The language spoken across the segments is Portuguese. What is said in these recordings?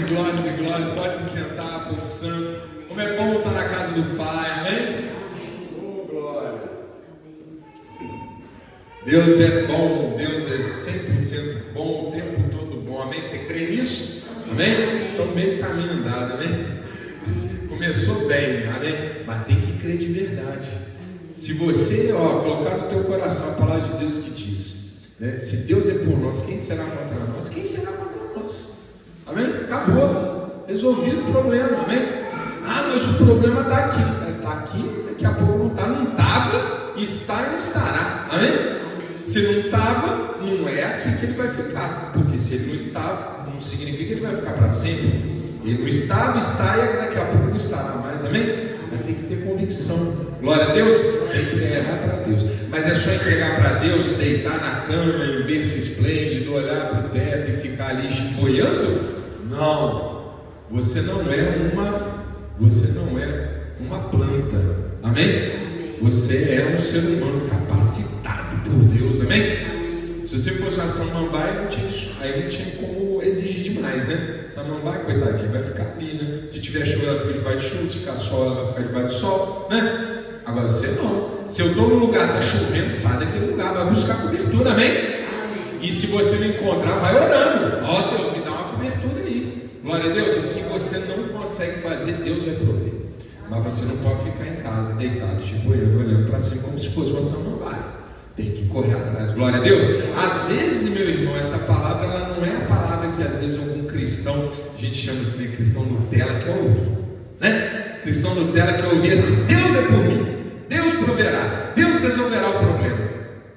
e glórias. Pode se sentar, povo santo. Como é bom estar na casa do Pai, amém? Oh, glória. Deus é bom, Deus é 100% bom, o tempo todo bom, amém? Você crê nisso? Amém? Então, meio caminho andado, amém? Começou bem, amém? Mas tem que crer de verdade. Se você, colocar no teu coração a palavra de Deus que diz, né? Se Deus é por nós, quem será contra nós? Quem será contra nós? Amém? Acabou. Resolvido o problema, amém? Ah, mas o problema está aqui. Está aqui, daqui a pouco não está, não estava, está e não estará. Amém? Se não estava, não é aqui que ele vai ficar. Porque se ele não estava, não significa que ele vai ficar para sempre. Ele não estava, está e daqui a pouco não estará mais. Amém? Mas tem que ter convicção. Glória a Deus. Tem que entregar para Deus. Mas é só entregar para Deus, deitar na cama em berço esplêndido, olhar para o teto e ficar ali boiando? Não. Você não é uma planta. Amém? Você é um ser humano capacitado por Deus. Amém? Se você fosse uma samambaia, aí não tinha como exigir demais, né? Samambaia, coitadinha, vai ficar ali, né? Se tiver chuva, ela fica debaixo de chuva. Se ficar sol, ela vai ficar debaixo do sol, né? Agora você não. Se eu estou no lugar que está chovendo, sai daquele lugar, vai buscar cobertura, amém? E se você não encontrar, vai orando. Deus, me dá uma cobertura aí. Glória a Deus. O que você não consegue fazer, Deus vai prover. Mas você não pode ficar em casa, deitado, de boiando, olhando para cima como se fosse uma samambaia. Tem que correr atrás. Glória a Deus. Às vezes, meu irmão, essa palavra ela não é a palavra que às vezes algum cristão, a gente chama assim de cristão Nutella, quer ouvir, né? Cristão Nutella quer ouvir assim: Deus é por mim, Deus proverá, Deus resolverá o problema.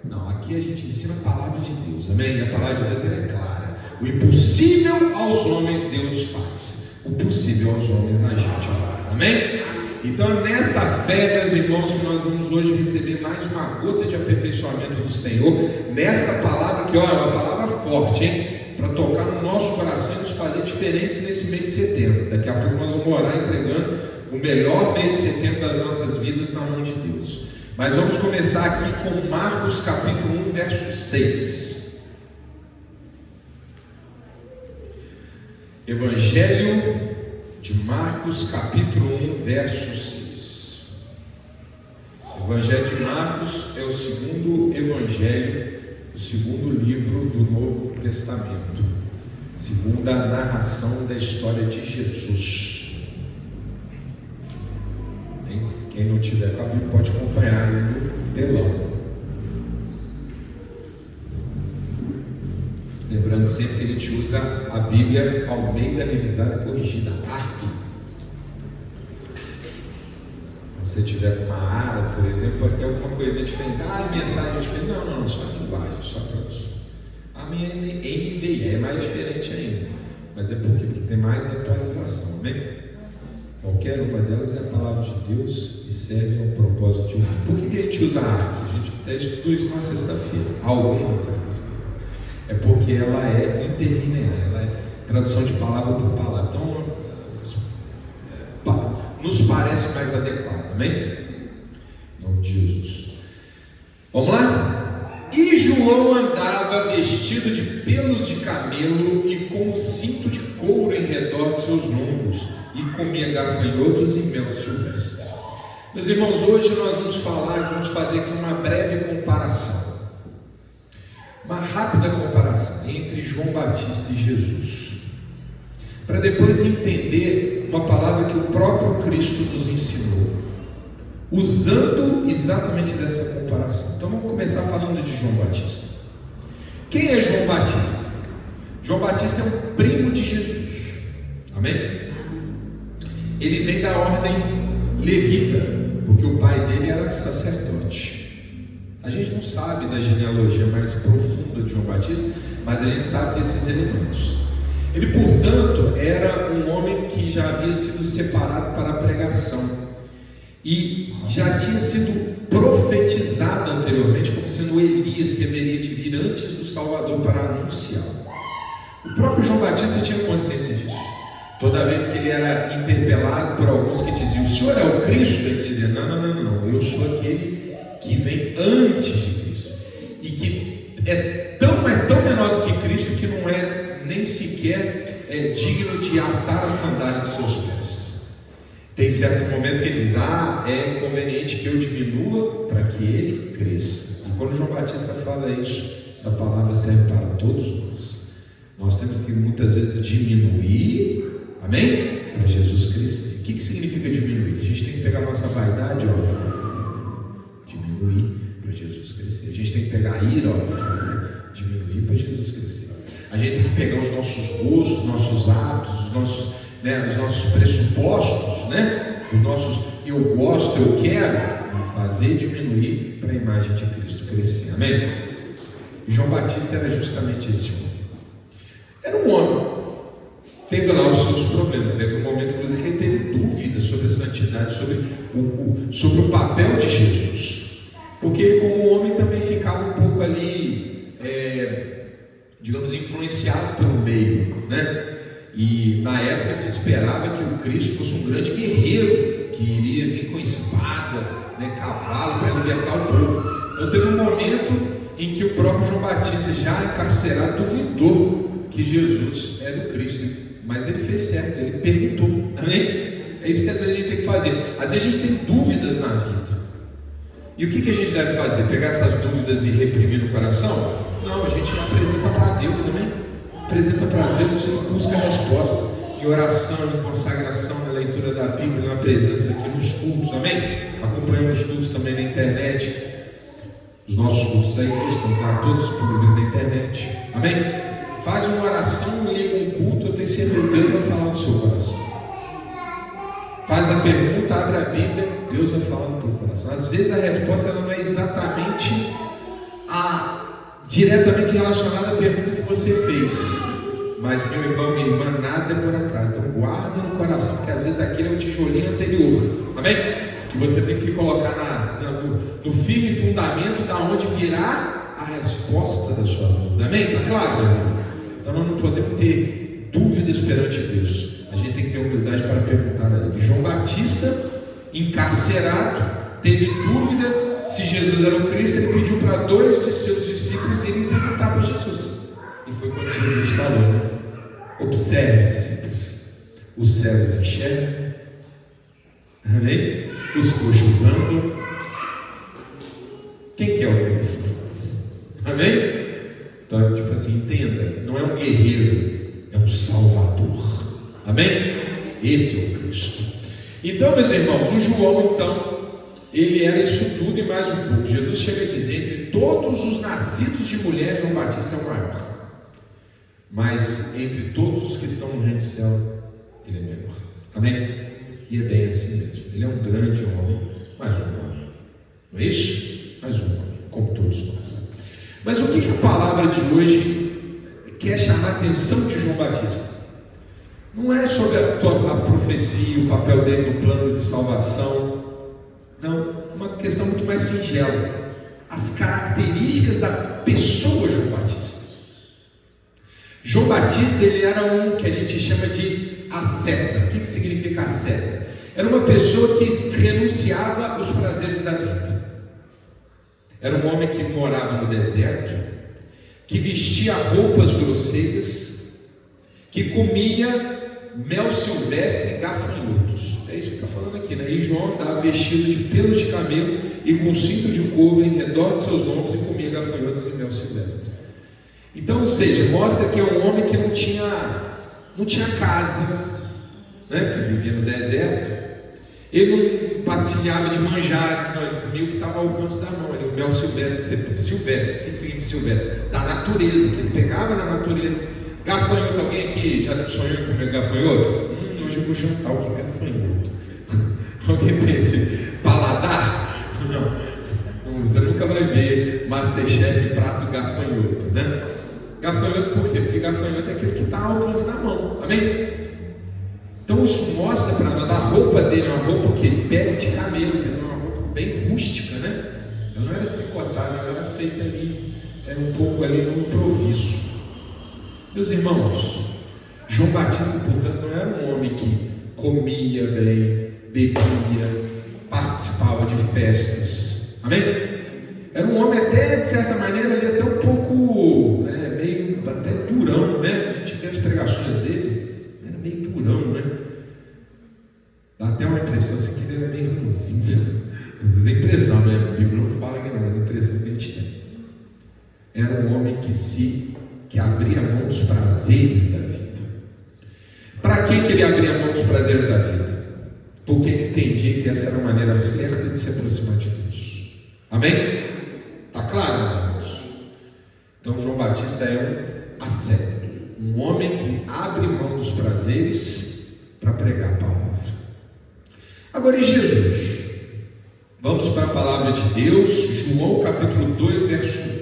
Não, aqui a gente ensina a palavra de Deus, amém? A palavra de Deus ela é clara. O impossível aos homens Deus faz, o possível aos homens a gente faz, amém? Então, nessa fé, meus irmãos, que nós vamos hoje receber mais uma gota de aperfeiçoamento do Senhor, nessa palavra que, é uma palavra forte, hein? Para tocar no nosso coração e nos fazer diferentes nesse mês de setembro. Daqui a pouco nós vamos orar entregando o melhor mês de setembro das nossas vidas na mão de Deus. Mas vamos começar aqui com Marcos capítulo 1, verso 6. Evangelho de Marcos, capítulo 1, verso 6. O Evangelho de Marcos é o segundo evangelho, o segundo livro do Novo Testamento, segundo a narração da história de Jesus. Quem não tiver com a Bíblia pode acompanhar aí no telão. Lembrando sempre que a gente usa a Bíblia Almeida Revisada Corrigida, ARC. Se você tiver com uma ARA, por exemplo, pode ter alguma coisa diferente. Mensagem diferente. Não, só a linguagem, só a tradução. A minha NVI é mais diferente ainda. Mas é porque tem mais atualização, amém? Qualquer uma delas é a palavra de Deus e serve ao propósito de um. Por que a gente usa a ARC? A gente até estudou isso na sexta-feira, algumas sextas-feiras. É porque ela é interlinear, ela é tradução de palavra por palavra. Então, nos parece mais adequado, amém? Em nome de Jesus. Vamos lá? E João andava vestido de pelos de camelo e com um cinto de couro em redor de seus lombos, e comia gafanhotos e mel silvestre. Meus irmãos, hoje nós vamos fazer aqui uma breve comparação. Uma rápida comparação entre João Batista e Jesus, para depois entender uma palavra que o próprio Cristo nos ensinou, usando exatamente dessa comparação. Então vamos começar falando de João Batista. Quem é João Batista? João Batista é um primo de Jesus, amém? Ele vem da ordem levita, porque o pai dele era sacerdote. A gente não sabe da genealogia mais profunda de João Batista, mas a gente sabe desses elementos. Ele, portanto, era um homem que já havia sido separado para a pregação e já tinha sido profetizado anteriormente como sendo Elias, que haveria de vir antes do Salvador para anunciar. O próprio João Batista tinha consciência disso. Toda vez que ele era interpelado por alguns que diziam: o senhor é o Cristo? Ele dizia: não, eu sou aquele que vem antes de Cristo, e que é tão menor do que Cristo, que não é nem sequer é digno de atar as sandálias de seus pés. Tem certo momento que ele diz: é conveniente que eu diminua para que ele cresça. E quando João Batista fala isso, essa palavra serve para todos nós. Nós temos que muitas vezes diminuir, amém? Para Jesus crescer. O que significa diminuir? A gente tem que pegar a nossa vaidade, diminuir para Jesus crescer. A gente tem que pegar a ira, diminuir para Jesus crescer. A gente tem que pegar os nossos gostos, nossos atos, os nossos pressupostos, os nossos eu gosto, eu quero, e fazer diminuir para a imagem de Cristo crescer. Amém? João Batista era justamente esse homem. Era um homem, teve lá os seus problemas. Teve um momento, inclusive, que ele teve dúvidas sobre a santidade, sobre o papel de Jesus, porque ele, como homem, também ficava um pouco ali, digamos, influenciado pelo meio, E na época se esperava que o Cristo fosse um grande guerreiro, que iria vir com espada, cavalo, para libertar o povo. Então teve um momento em que o próprio João Batista, já encarcerado, duvidou que Jesus era o Cristo. Mas ele fez certo, ele perguntou. Amém? É isso que às vezes a gente tem que fazer. Às vezes a gente tem dúvidas na vida. E o que a gente deve fazer? Pegar essas dúvidas e reprimir no coração? Não, a gente apresenta para Deus, amém? Apresenta para Deus e busca a resposta em oração, em consagração, na leitura da Bíblia, na presença aqui nos cultos, amém? Acompanhando os cultos também na internet. Os nossos cultos da igreja estão lá todos disponíveis na internet, amém? Faz uma oração, liga um culto, eu tenho certeza que Deus vai falar no seu coração. Faz a pergunta, abre a Bíblia, Deus vai falar no teu coração. Às vezes a resposta ela não é exatamente diretamente relacionada à pergunta que você fez, mas meu irmão, minha irmã, nada é por acaso. Então guarda no coração, porque às vezes aquele é o tijolinho anterior, amém? Que você tem que colocar no firme fundamento da onde virá a resposta da sua dúvida, amém? Tá claro, meu irmão? Então nós não podemos ter dúvidas perante Deus. A gente tem que ter humildade para perguntar a ele. João Batista, encarcerado, teve dúvida se Jesus era o Cristo. Ele pediu para 2 de seus discípulos irem perguntar para Jesus. E foi quando Jesus falou: observe, discípulos, os cegos enxergam, amém? Os coxos andam. Quem que é o Cristo? Amém? Então, tipo assim, entenda, não é um guerreiro, é um salvador. Amém? Esse é o Cristo. Então, meus irmãos, o João, então, ele era isso tudo e mais um pouco. Jesus chega a dizer: entre todos os nascidos de mulher, João Batista é o maior. Mas entre todos os que estão no reino do céu, ele é menor. Amém? E é bem assim mesmo. Ele é um grande homem, mas um homem. Não é isso? Mais um homem, como todos nós. Mas o que a palavra de hoje quer chamar a atenção de João Batista? Não é sobre a profecia, o papel dele no plano de salvação. Não, uma questão muito mais singela. As características da pessoa João Batista. João Batista, ele era um que a gente chama de asceta. O que significa asceta? Era uma pessoa que renunciava aos prazeres da vida. Era um homem que morava no deserto, que vestia roupas grosseiras, que comia mel silvestre e gafanhotos. É isso que está falando aqui, E João estava vestido de pelos de camelo e com cinto de couro em redor de seus lombos e comia gafanhotos e mel silvestre. Então, ou seja, mostra que é um homem que não tinha casa, que vivia no deserto. Ele não patinhava de manjar, não, ele comia o que estava ao alcance da mão. O mel silvestre, silvestre, o que significa silvestre? Da natureza, que ele pegava na natureza. Gafanhotos, alguém aqui já sonhou em comer gafanhoto? Hoje eu vou jantar o que é gafanhoto. Alguém tem esse paladar? Não, você nunca vai ver Masterchef prato gafanhoto, Gafanhoto por quê? Porque gafanhoto é aquilo que está ao alcance da mão, amém? Então isso mostra para nós, a roupa dele é uma roupa que pele de camelo, quer dizer, uma roupa bem rústica, Ela não era tricotada, ela era feita ali, um pouco ali no improviso. Meus irmãos, João Batista, portanto, não era um homem que comia bem, bebia, participava de festas, amém? Era um homem até, de certa maneira, ali até um pouco, meio até durão, A gente vê as pregações dele, tenho uma impressão assim, que ele era meio ranzinza. Às vezes é impressão, né? A Bíblia não fala que não, mas a impressão que a gente tem. Era um homem que abria mão dos prazeres da vida. Para que ele abria mão dos prazeres da vida? Porque ele entendia que essa era a maneira certa de se aproximar de Deus. Amém? Está claro, meus irmãos? Então João Batista é um asceta, um homem que abre mão dos prazeres para pregar a palavra. Agora, e Jesus? Vamos para a palavra de Deus, João capítulo 2, verso 1.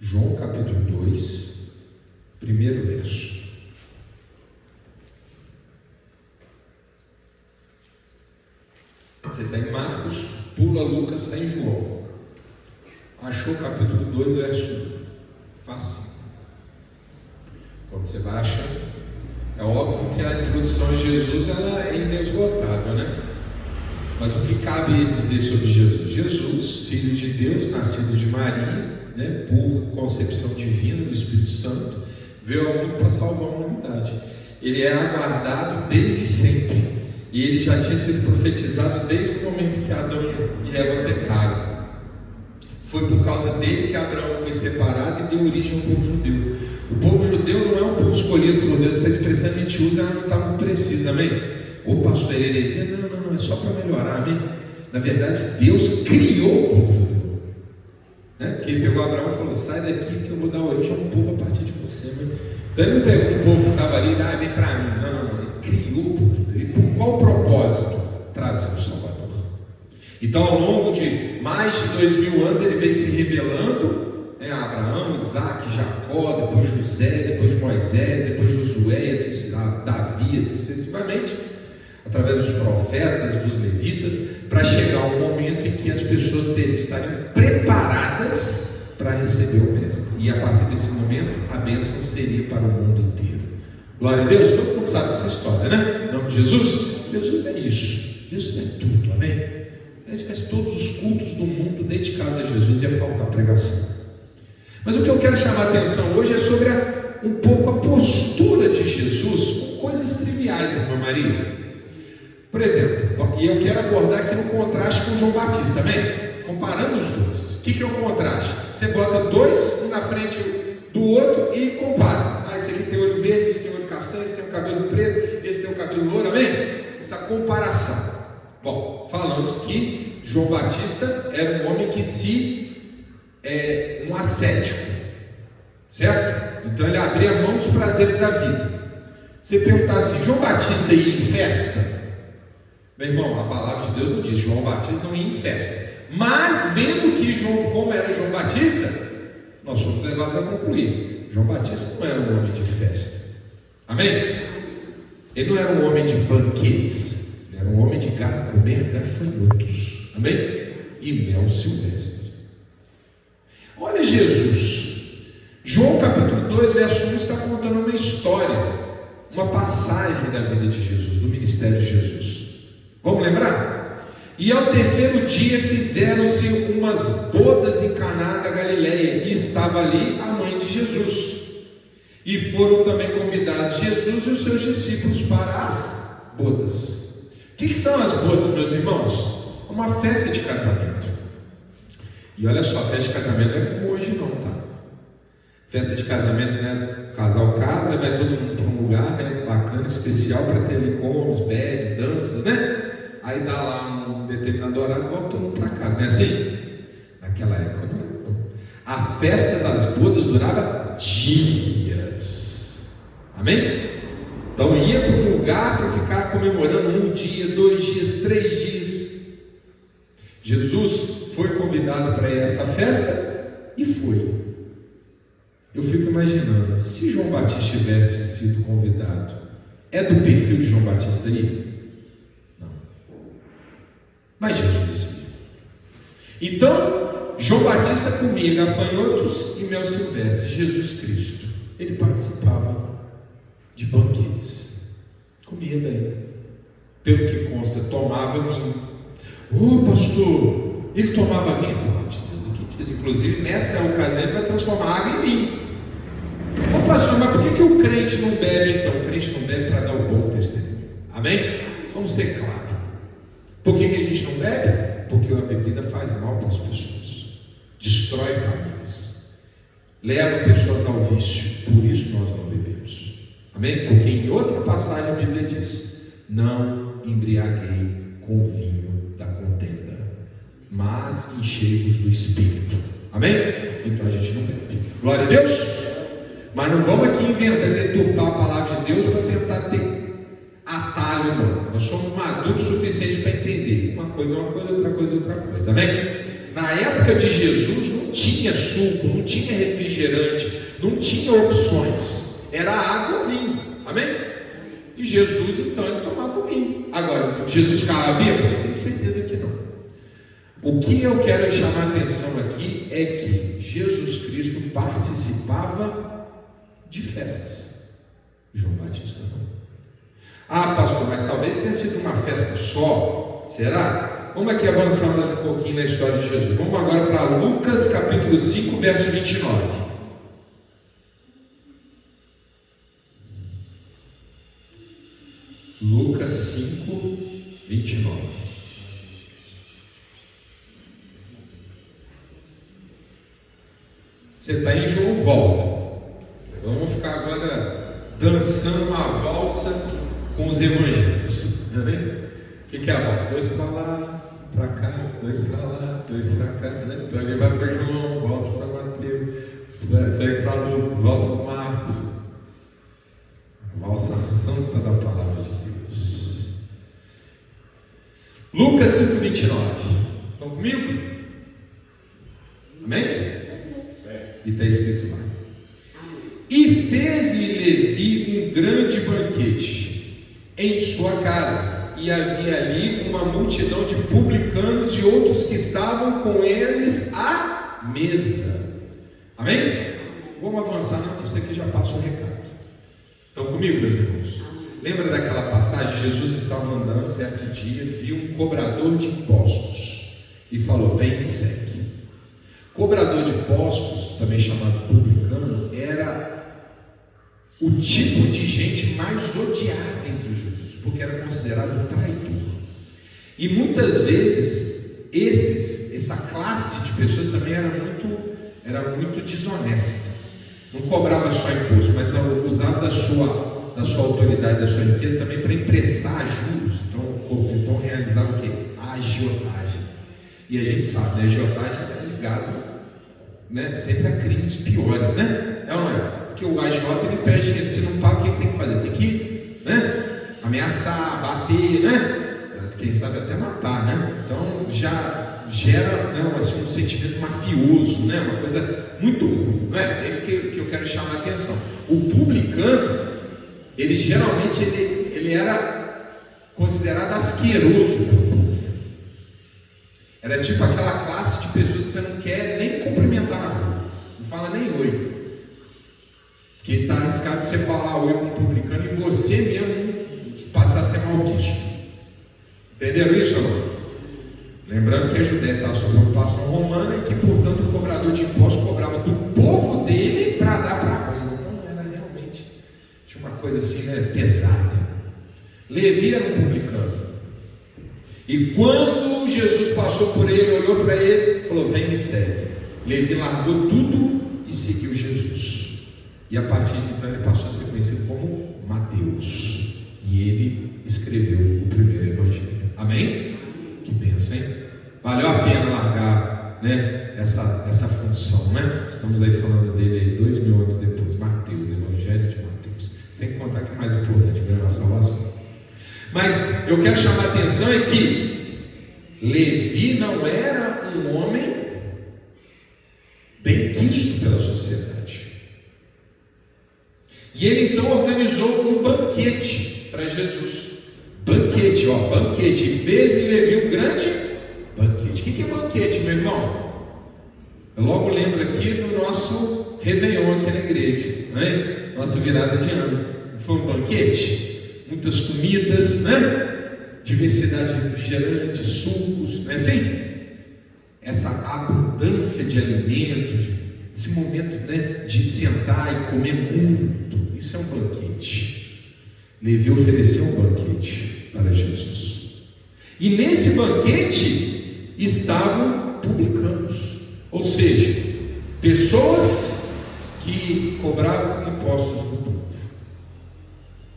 João capítulo 2, primeiro verso. Você está em Marcos, pula Lucas, está em João. Achou capítulo 2, verso 1. Fácil. Quando você vai achando, é óbvio que a introdução a Jesus ela é inesgotável, né? Mas o que cabe dizer sobre Jesus? Jesus, filho de Deus, nascido de Maria, né, por concepção divina do Espírito Santo, veio ao mundo para salvar a humanidade. Ele é aguardado desde sempre, e ele já tinha sido profetizado desde o momento que Adão e Eva pecaram. Foi por causa dele que Abraão foi separado e deu origem ao povo judeu. O povo judeu não é um povo escolhido por Deus. Essa expressão que a gente usa ela não está muito precisa, amém? Ô pastor, heresia, não, é só para melhorar, amém? Na verdade, Deus criou o povo judeu, né? Porque ele pegou Abraão e falou: sai daqui que eu vou dar origem a um povo a partir de você, amém? Então ele não pegou um povo que estava ali, vem para mim, não, ele criou o povo judeu. E por qual propósito? Trazer o Salvador. Então, ao longo de mais de 2000 anos, ele veio se revelando, né, a Abraão, Isaac, Jacó, depois José, depois Moisés, depois Josué, Davi, assim sucessivamente, através dos profetas, dos levitas, para chegar um momento em que as pessoas estariam preparadas para receber o Mestre. E a partir desse momento, a bênção seria para o mundo inteiro. Glória a Deus, todo mundo sabe dessa história, né? Em nome de Jesus? Jesus é isso, Jesus é tudo, amém? Se tivesse todos os cultos do mundo dedicados a Jesus, ia faltar pregação. Mas o que eu quero chamar a atenção hoje é sobre um pouco a postura de Jesus com coisas triviais, irmã Maria. Por exemplo, e eu quero abordar aqui no contraste com João Batista, amém? Comparando os dois. O que é o contraste? Você bota dois, um na frente do outro e compara. Esse aqui tem olho verde, esse tem olho castanho, esse tem o cabelo preto, esse tem o cabelo louro, amém? Essa comparação. Bom, falamos que João Batista era um homem que um ascético, certo? Então ele abria mão dos prazeres da vida. Você perguntar assim: João Batista ia em festa? Meu irmão, a palavra de Deus não diz João Batista não ia em festa. Mas vendo que como era João Batista, nós somos levados a concluir: João Batista não era um homem de festa. Amém? Ele não era um homem de banquetes. Era um homem de comer gafanhotos, amém? E mel silvestre. Olha Jesus, João capítulo 2, verso 1 está contando uma história, uma passagem da vida de Jesus, do ministério de Jesus. Vamos lembrar? E ao terceiro dia fizeram-se umas bodas em Caná da Galileia, e estava ali a mãe de Jesus. E foram também convidados Jesus e os seus discípulos para as bodas. O que são as bodas, meus irmãos? É uma festa de casamento. E olha só, festa de casamento não é como hoje não, tá? Festa de casamento, né? O casal casa, vai todo mundo para um lugar, né, bacana, especial, para ter ali comes, bebes, danças, né? Aí dá lá um determinado horário e volta todo mundo para casa, não é assim? Naquela época não era não. A festa das bodas durava dias. Amém? Então ia para um lugar para ficar comemorando 1 dia, 2 dias, 3 dias. Jesus foi convidado para ir a essa festa e foi. Eu fico imaginando, se João Batista tivesse sido convidado, é do perfil de João Batista ir? Não. Mas Jesus ia. Então, João Batista comia gafanhotos e mel silvestre. Jesus Cristo, ele participava de banquetes, comia bem, pelo que consta, tomava vinho. Pastor, ele tomava vinho? A palavra de Deus aqui diz, inclusive nessa ocasião ele vai transformar água em vinho. Pastor, mas por que o crente não bebe então? O crente não bebe para dar o bom testemunho. Amém? Vamos ser claros. Por que a gente não bebe? Porque a bebida faz mal para as pessoas, destrói famílias, leva pessoas ao vício. Por isso nós não bebemos. Amém? Porque em outra passagem a Bíblia diz: não embriaguei com o vinho da contenda, mas enchei-vos do Espírito. Amém? Então a gente não bebe. Glória a Deus. Mas não vamos aqui inventar, deturpar a palavra de Deus para tentar ter atalho, não. Nós somos maduros o suficiente para entender. Uma coisa é uma coisa, outra coisa é outra coisa. Amém? Na época de Jesus não tinha suco, não tinha refrigerante, não tinha opções. Era água ou vinho. Amém? E Jesus, então, ele tomava o vinho. Agora, Jesus ficava bêbado? Eu tenho certeza que não. O que eu quero chamar a atenção aqui é que Jesus Cristo participava de festas. João Batista não. Ah, pastor, mas talvez tenha sido uma festa só. Será? Vamos aqui avançar mais um pouquinho na história de Jesus. Vamos agora para Lucas capítulo 5, verso 29. Lucas 5, 29. Você está em João, volta. Vamos ficar agora dançando uma valsa com os evangelhos. Amém? O que é a valsa? 2 para lá, para cá, 2 para lá, 2 para cá. Né? Então a gente vai para João, volta para Mateus, segue para Lucas, volta para Marcos. A valsa santa da palavra de Deus. Lucas 5, 29. Estão comigo? Amém? E está escrito lá: e fez-lhe Levi um grande banquete em sua casa, e havia ali uma multidão de publicanos e outros que estavam com eles à mesa. Amém? Vamos avançar, não, que isso aqui já passa um recado. Estão comigo, meus irmãos? Lembra daquela passagem? Jesus estava andando certo dia, viu um cobrador de impostos e falou: vem, me segue. Cobrador de impostos, também chamado publicano, era o tipo de gente mais odiada entre os judeus, porque era considerado traidor. E muitas vezes essa classe de pessoas também era muito desonesta. Não cobrava só imposto, mas usava da sua autoridade, da sua riqueza também para emprestar juros. Então realizava o quê? A agiotagem. E a gente sabe, né? A agiotagem é ligado, né, sempre a crimes piores, né? É ou não é? Porque o agiota, ele pede dinheiro, se não paga, o que tem que fazer? Tem que, né, ameaçar, bater, né? Quem sabe até matar, né? Então já gera, né, assim, um sentimento mafioso, né? Uma coisa muito ruim, não é? É isso que eu quero chamar a atenção. O publicano, ele geralmente ele era considerado asqueroso pelo povo. Era tipo aquela classe de pessoas que você não quer nem cumprimentar na rua, não fala nem oi, porque está arriscado você falar oi com um publicano e você mesmo passar a ser malquisto. Entenderam isso ou não? Lembrando que a Judéia estava sob ocupação romana e que, portanto, o cobrador de impostos cobrava do povo dele para dar para Roma. Então era realmente, tinha uma coisa assim, né, pesada. Levi era um publicano. E quando Jesus passou por ele, olhou para ele, falou: vem, me segue. Levi largou tudo e seguiu Jesus. E a partir de então ele passou a ser conhecido como Mateus. E ele escreveu o primeiro evangelho. Amém? Que bênção, hein? Valeu a pena largar, né, essa função, né? Estamos aí falando dele aí 2000 anos depois. Mateus, evangelho de Mateus. Sem contar que o mais importante é a salvação. Mas eu quero chamar a atenção é que Levi não era um homem bem quisto pela sociedade. E ele então organizou um banquete para Jesus. Banquete, banquete. E fez e Levi um grande banquete. O que é banquete, meu irmão? Eu logo lembro aqui do nosso Réveillon aqui na igreja, né? Nossa virada de ano. Foi um banquete? Muitas comidas, né? Diversidade de refrigerantes, sucos, não é assim? Essa abundância de alimentos, esse momento, né, de sentar e comer muito. Isso é um banquete. Levi ofereceu um banquete para Jesus. E nesse banquete estavam publicanos, ou seja, pessoas que cobravam impostos do povo.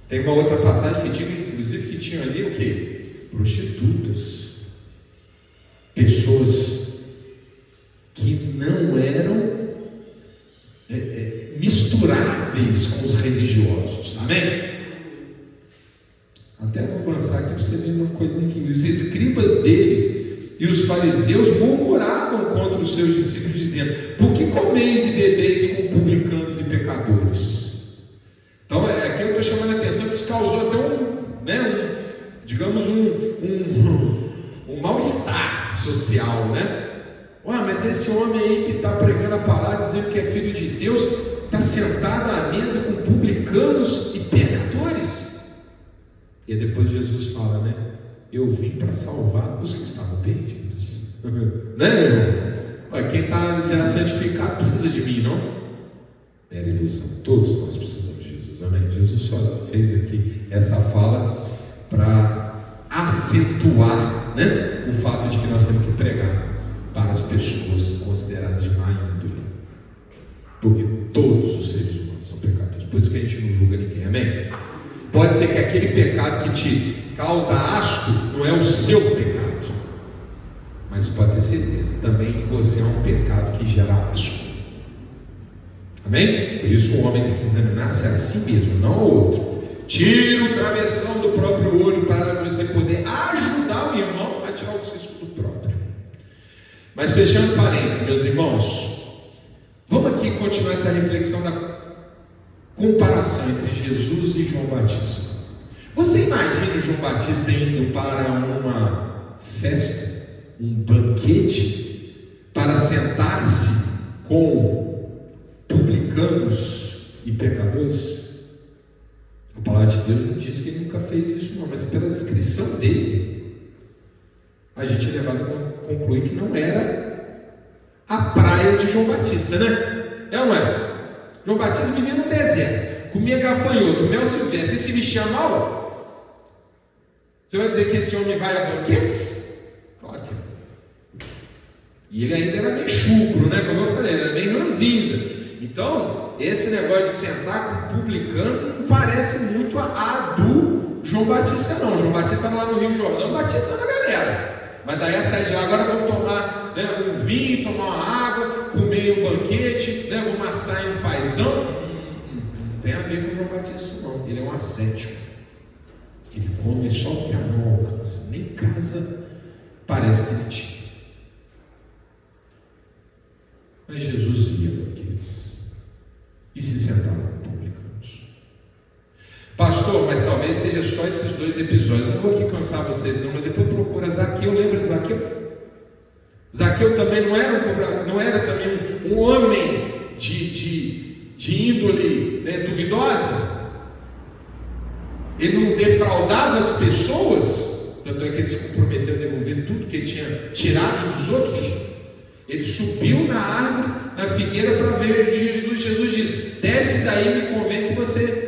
Tem uma outra passagem que diz, inclusive, que tinha ali o quê? Prostitutas. Pessoas que não eram misturáveis com os religiosos. Amém? Até vou avançar aqui para você ver uma coisa aqui. Os escribas deles e os fariseus murmuravam contra os seus discípulos, dizendo: por que comeis e bebeis com publicanos e pecadores? Então, aqui eu estou chamando a atenção que isso causou até um mal-estar social, né? Ué, mas esse homem aí que está pregando a palavra, dizendo que é filho de Deus, está sentado à mesa com publicanos e pecadores. E aí depois Jesus fala, né? Eu vim para salvar os que estavam perdidos. Né, meu irmão? Olha, quem está já santificado precisa de mim, não? Era ilusão. Todos nós precisamos de Jesus. Amém? Jesus só fez aqui essa fala para acentuar, né, o fato de que nós temos que pregar para as pessoas consideradas de má índole. Porque todos os seres humanos são pecadores. Por isso que a gente não julga ninguém. Amém? Pode ser que aquele pecado que te causa asco não é o seu pecado, mas pode ter certeza, também você é um pecado que gera asco. Amém? Por isso o homem tem que examinar-se a si mesmo, não ao outro. Tira o travessão do próprio olho para você poder ajudar o irmão a tirar o cisco do próprio. Mas fechando parênteses, meus irmãos, vamos aqui continuar essa reflexão da comparação entre Jesus e João Batista. Você imagina o João Batista indo para uma festa, um banquete, para sentar-se com publicanos e pecadores? A palavra de Deus não diz que ele nunca fez isso, não, mas pela descrição dele, a gente é levado a concluir que não era a praia de João Batista, né? É ou não é? João Batista vivia no deserto, comia gafanhoto, mel silvestre, e se vestia mal. Você vai dizer que esse homem vai a banquetes? Claro que não. E ele ainda era meio chucro, né? Como eu falei, ele era meio ranzinza. Então, esse negócio de sentar com o publicano não parece muito a do João Batista, não. João Batista estava lá no Rio Jordão, batizando a galera. Mas daí a sair de lá, agora vamos tomar, né, um vinho, tomar uma água, comer um banquete, né, vamos assar em fazão. Não tem a ver com o João Batista, não. Ele é um ascético. Ele come só o que a mão alcança. Nem casa parece que ele tinha. Mas Jesus ia a banquetes e se sentava com publicanos. Pastor, mas talvez seja só esses dois episódios. Eu não vou aqui cansar vocês não, mas depois procura Zaqueu. Lembra de Zaqueu? Zaqueu também não era também um homem de índole, né, duvidosa. Ele não defraudava as pessoas, tanto é que ele se comprometeu a devolver tudo que ele tinha tirado dos outros. Ele subiu na árvore, na figueira, para ver Jesus. Jesus disse: desce daí, me convém que você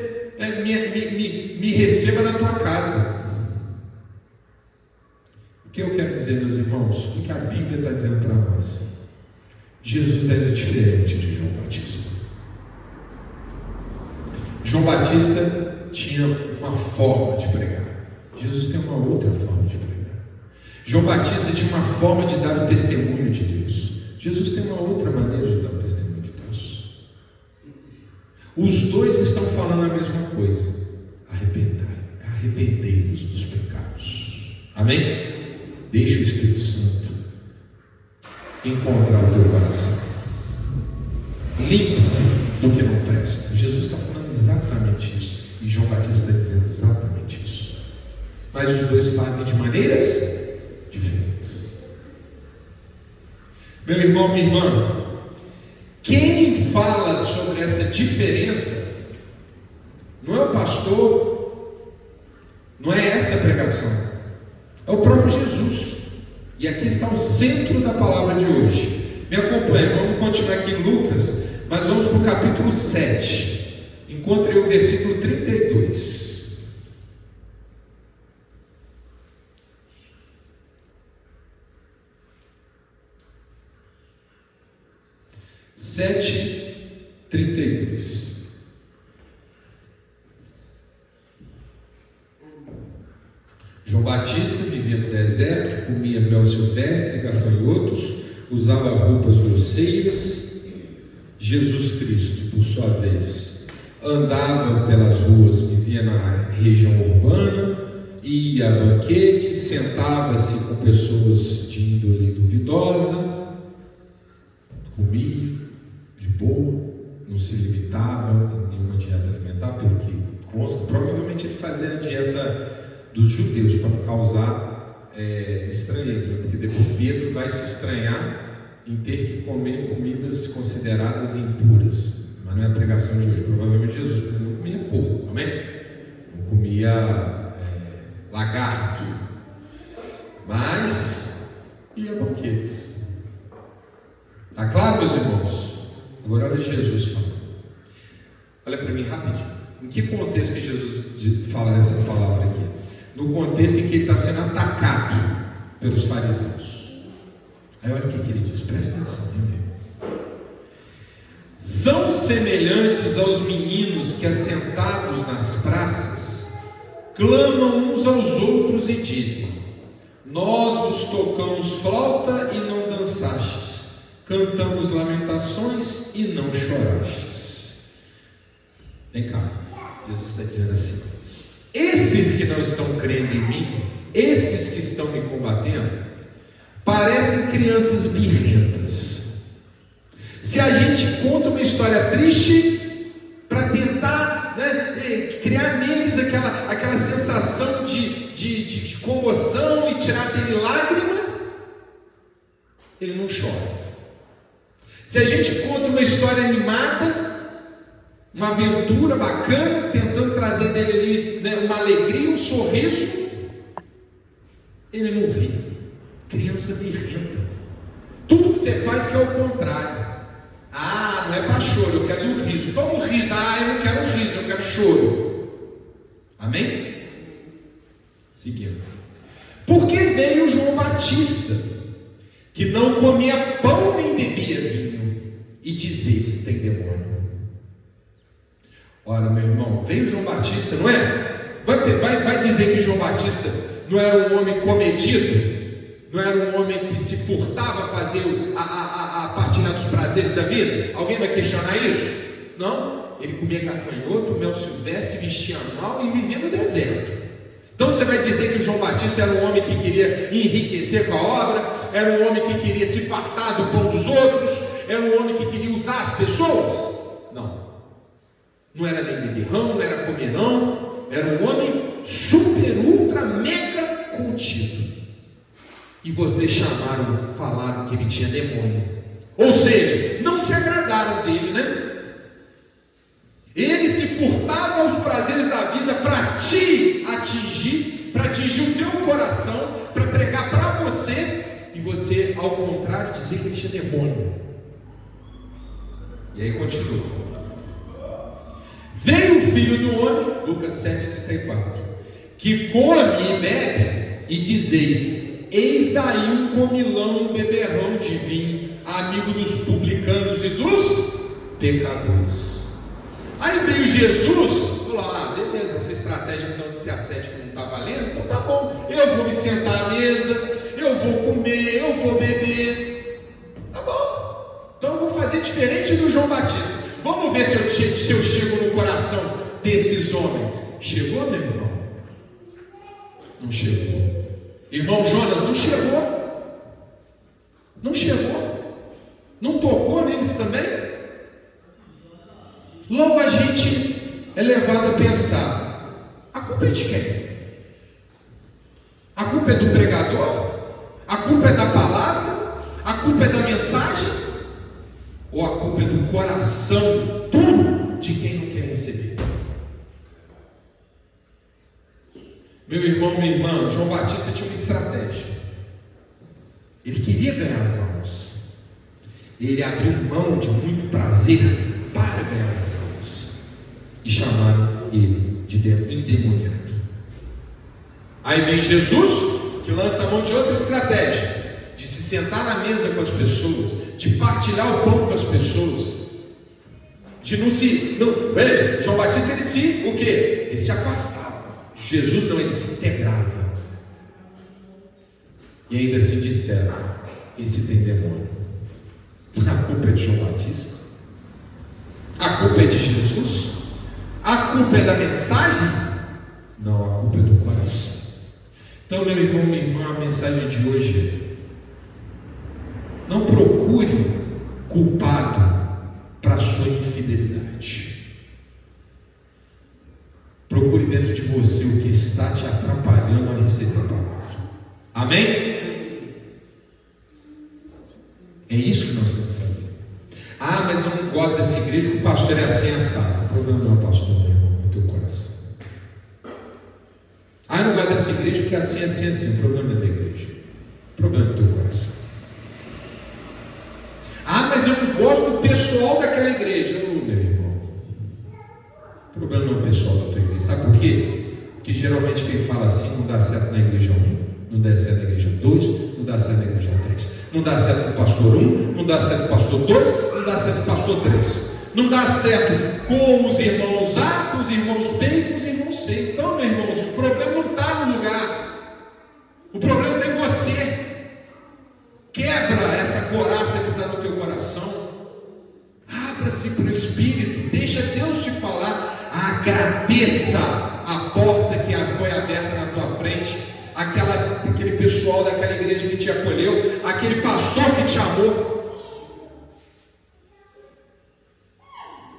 me receba na tua casa. O que eu quero dizer, meus irmãos? O que a Bíblia está dizendo para nós? Jesus era diferente de João Batista. João Batista tinha uma forma de pregar. Jesus tem uma outra forma de pregar. João Batista tinha uma forma de dar o testemunho de Deus. Jesus tem uma outra maneira de dar o testemunho de Deus. Os dois estão falando a mesma coisa: arrependei-vos dos pecados. Amém? Deixa o Espírito Santo encontrar o teu coração. Limpe-se do que não presta. Jesus está falando exatamente isso, e João Batista está dizendo exatamente isso. Mas os dois fazem de maneiras diferentes. Meu irmão, minha irmã, quem fala sobre essa diferença não é o pastor, não é essa a pregação, é o próprio Jesus. E aqui está o centro da palavra de hoje. Me acompanhe, vamos continuar aqui em Lucas, mas vamos para o capítulo 7. Enquanto Encontre o versículo 32. Sete, 32. João Batista vivia no deserto, comia mel silvestre e gafanhotos, usava roupas grosseiras. Jesus Cristo, por sua vez, andava pelas ruas, vivia na região urbana, ia a banquetes, sentava-se com pessoas de índole duvidosa, comia de boa, não se limitava em nenhuma dieta alimentar, pelo que consta. Provavelmente ele fazia a dieta dos judeus para não causar estranheza, porque depois Pedro vai se estranhar em ter que comer comidas consideradas impuras. Mas não é a pregação de hoje. Provavelmente Jesus não comia porco, amém? Não comia lagarto, mas ia a banquetes. Está claro, meus irmãos? Agora olha Jesus falando. Olha para mim rapidinho. Em que contexto que Jesus fala essa palavra aqui? No contexto em que ele está sendo atacado pelos fariseus. Aí olha o que ele diz, presta atenção, hein? São semelhantes aos meninos que, assentados nas praças, clamam uns aos outros e dizem: nós vos tocamos flauta e não dançastes, cantamos lamentações e não chorastes. Vem cá, Jesus está dizendo assim: esses que não estão crendo em mim, esses que estão me combatendo, parecem crianças birrentas. Se a gente conta uma história triste para tentar criar neles aquela sensação de comoção e tirar dele lágrima, ele não chora. Se a gente conta uma história animada, uma aventura bacana, tentando trazer dele ali uma alegria, um sorriso, ele não ri. Criança birrenta. Tudo que você faz que é o contrário. Ah, não é para choro, eu quero o riso. Toma o riso. Ah, eu não quero o riso, eu quero choro. Amém? Seguindo. Porque veio João Batista, que não comia pão nem bebia vinho, e dizeis: tem demônio. Ora, meu irmão, veio João Batista, não é? Vai dizer que João Batista não era um homem comedido? Não era um homem que se furtava a fazer a partilha dos prazeres da vida? Alguém vai questionar isso? Não. Ele comia gafanhoto, mel silvestre, vestia mal e vivia no deserto. Então você vai dizer que o João Batista era um homem que queria enriquecer com a obra, era um homem que queria se fartar do pão dos outros, era um homem que queria usar as pessoas? Não. Não era nem beberrão, não era comerão, era um homem super, ultra, mega contido. E vocês falaram que ele tinha demônio. Ou seja, não se agradaram dele, né? Ele se furtava aos prazeres da vida para te atingir, para atingir o teu coração, para pregar para você, e você, ao contrário, dizer que ele tinha demônio. E aí continua. Veio o Filho do Homem, Lucas 7,34, que come e bebe, e dizeis: eis aí um comilão, um beberrão de vinho, amigo dos publicanos e dos pecadores. Aí veio Jesus, falou: ah, beleza, essa estratégia então de ser ascético não está valendo, então tá bom, eu vou me sentar à mesa, eu vou comer, eu vou beber, tá bom, então eu vou fazer diferente do João Batista. Vamos ver se eu chego no coração desses homens. Chegou, meu irmão? Não chegou. Irmão Jonas, não chegou. Não chegou. Não tocou neles também? Logo a gente é levado a pensar: a culpa é de quem? A culpa é do pregador? A culpa é da palavra? A culpa é da mensagem? Ou a culpa é do coração duro de quem não quer receber? Meu irmão, minha irmã, João Batista tinha uma estratégia. Ele queria ganhar as almas. Ele abriu mão de muito prazer para ganhar as almas. e chamaram ele de endemoniado. Aí vem Jesus, que lança a mão de outra estratégia, de se sentar na mesa com as pessoas, de partilhar o pão com as pessoas, de veja, João Batista o quê? Ele se afastava. Jesus não, ele se integrava. E ainda assim disseram: esse tem demônio. A culpa é de João Batista? A culpa é de Jesus? A culpa é da mensagem? Não, a culpa é do coração. Então, meu irmão, minha irmã, a mensagem de hoje é: não procure culpado para a sua infidelidade. Procure dentro de você o que está te atrapalhando a receber a palavra. Amém? É isso que nós temos que fazer. Ah, mas eu não gosto dessa igreja, o pastor é assim assado. O problema não é o pastor, meu irmão, no teu coração. Ah, eu não gosto dessa igreja porque é assim, assim, assim. O problema é da igreja. O problema é do teu coração. Ah, mas eu não gosto do pessoal daquela igreja. Meu irmão, o problema não é o pessoal da tua igreja. Sabe por quê? Porque geralmente quem fala assim não dá certo na igreja 1, não dá certo na igreja 2, não dá certo na igreja 3. Não dá certo com o pastor 1, não dá certo com o pastor 2, não dá certo com o pastor 3. Não dá certo com os irmãos A, com os irmãos B e com os irmãos C. Então, meus irmãos, o problema não está no lugar. O problema está em você. Quebra essa coraça que está no teu coração. Abra-se para o Espírito. Deixa Deus te falar. Agradeça a porta que foi aberta na tua frente. Aquele pessoal daquela igreja que te acolheu. Aquele pastor que te amou.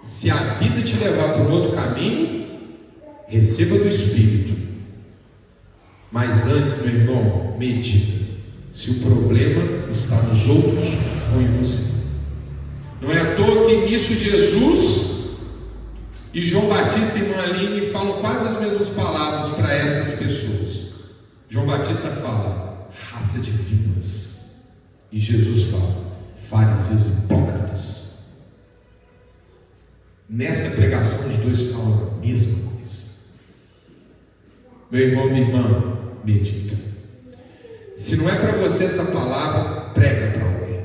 Se a vida te levar para um outro caminho, receba do Espírito. Mas antes, meu irmão, medita se o problema está nos outros ou em você. Não é à toa que nisso Jesus e João Batista e irmã Aline falam quase as mesmas palavras para essas pessoas. João Batista fala: raça de víboras. E Jesus fala: fariseus hipócritas. Nessa pregação os dois falam a mesma coisa. Meu irmão, minha irmã, medita. Se não é para você essa palavra, prega para alguém.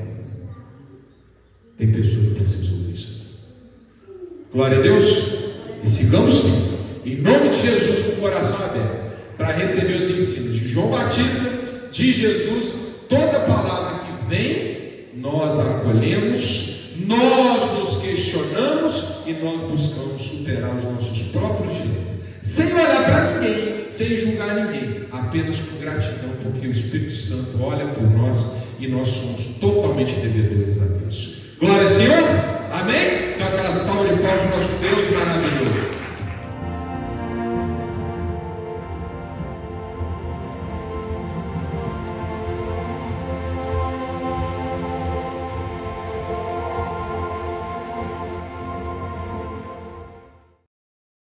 Tem pessoas que precisam ouvir isso. Glória a Deus. E sigamos sim, em nome de Jesus, com o coração aberto, para receber os ensinos de João Batista, de Jesus. Toda palavra que vem, nós a acolhemos, nós nos questionamos e nós buscamos superar os nossos próprios direitos, sem olhar para ninguém, sem julgar ninguém, apenas com gratidão, porque o Espírito Santo olha por nós e nós somos totalmente devedores a Deus. Glória ao Senhor, amém? Então aquela salva de palmas para o nosso Deus.